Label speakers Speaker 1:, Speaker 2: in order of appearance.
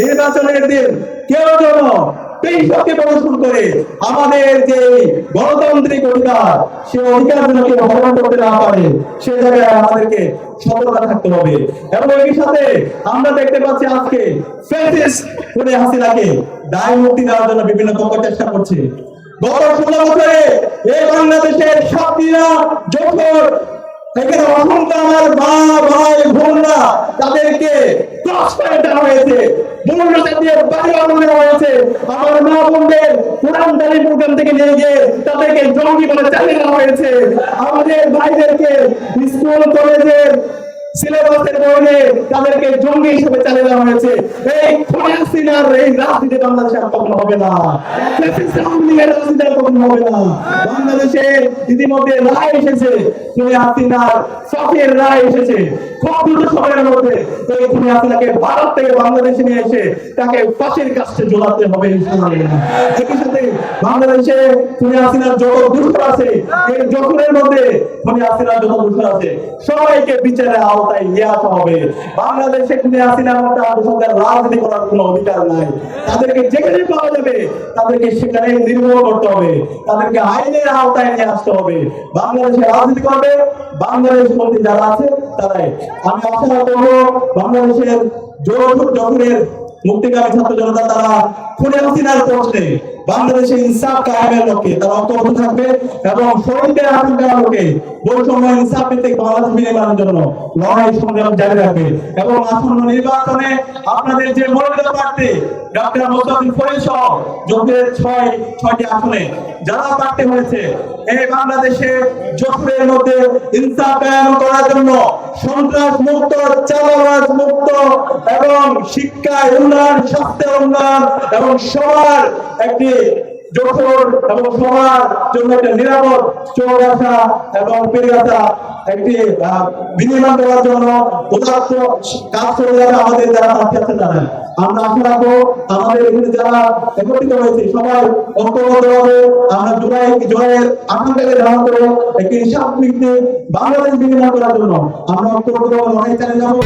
Speaker 1: নির্বাচনের দিন কেউ যেন পেশাকে প্রদর্শন করে আমাদের যে গণতান্ত্রিক অধিকার সে অধিকার যেন কেউ হরণ করতে না পারে সে জায়গায় আমাদেরকে সতর্ক থাকতে হবে। এবং এর সাথে আমরা দেখতে পাচ্ছি আজকে ফ্যাসিস্ট করে হাসিনাকে দায় মুক্তি দেওয়ার জন্য বিভিন্ন পক্ষ চেষ্টা করছে। গত 16 বছরে এই বাংলাদেশের সাথীরা যখন এখানে অসংখ্য আমার মা ভাই বোনরা তাদেরকে দেওয়া হয়েছে, আমার মা বোনদের কোরআন তালিম প্রোগ্রাম থেকে নিয়ে গিয়ে তাদেরকে জঙ্গি বলে চালিয়ে দেওয়া হয়েছে। আমাদের ভাইদেরকে স্কুল কলেজের সিলেবাসের বইয়ে তাদেরকে জঙ্গি হিসেবে চালিয়ে দেওয়া হয়েছে। এই হাসিনার এই রাজনীতি বাংলাদেশে কখনো হবে না, রাজনীতি কখনো হবে না। বাংলাদেশে ইতিমধ্যে রায় এসেছে, হাসিনার সফের রায় এসেছে খুব দ্রুত সময়ের মধ্যে। এই হাসিনাকে ভারত থেকে বাংলাদেশে নিয়ে এসে তাকে ফাঁসির কাছে ঝোলাতে হবে ইনশাআল্লাহ। একই সাথে বাংলাদেশে হাসিনার যত দোষর আছে এই দোষরের মধ্যে হাসিনার যত দোষর আছে সবাইকে বিচারের আওতায় নিয়ে আসা হবে। বাংলাদেশে হাসিনার মতো দোষরদের রাজনীতি করার কোনো অধিকার নাই। তাদেরকে যেখানে পাওয়া যাবে তাদেরকে সেখানে নির্মূল করতে হবে, তাদেরকে আইনের আওতায় নিয়ে আসতে হবে। বাংলাদেশে রাজনীতি করবে বাংলাদেশ মন্ত্রী যারা আছে তারাই। আমি আশা করব বাংলাদেশের জোরের মুক্তিকামী ছাত্র জনতা তারা হাসিনার প্রশ্নে বাংলাদেশে ইনসাফ কায়েমের লক্ষ্যে তারা ঐক্যবদ্ধ থাকবে এবং শহীদদের আকাঙ্ক্ষার লক্ষ্যে বৈষম্য ইনসাফ ভিত্তিক বাংলাদেশ বিনির্মাণের জন্য লড়াই সংগ্রাম জারি রাখবে। এবং আসন্ন নির্বাচনে আপনাদের যে মনোনীত প্রার্থী ডক্টর মোস্তাফিজ ফরিদ সহ জোটের ছয়টি আসনে যারা প্রার্থী হয়েছে এই বাংলাদেশে জোটের মধ্যে ইনসাফ কায়েম করার জন্য সন্ত্রাস মুক্ত, চাঁদাবাজ মুক্ত এবং শিক্ষা উন্নয়ন, স্বাস্থ্য উন্নয়ন এবং সবার একটি জোট এবং সবার জন্য একটা নিরাপদ চৌরাস্তা এবং পেরিয়াতা একটি বিনির্মাণ করার জন্য উদাত্ত কাজ করে যাবে আমাদের যারা প্রার্থী আছে তারা। আমরা আশা রাখবো আমাদের এখানে যারা একত্রিত হয়েছে সবাই ঐক্যবদ্ধভাবে আমরা জয়ের আকাঙ্ক্ষাকে ধারণ করে একটি হিসাব ভিত্তিক বাংলাদেশ বিনির্মাণ করার জন্য আমরা ঐক্যবদ্ধভাবে লড়াই চালিয়ে যাবো।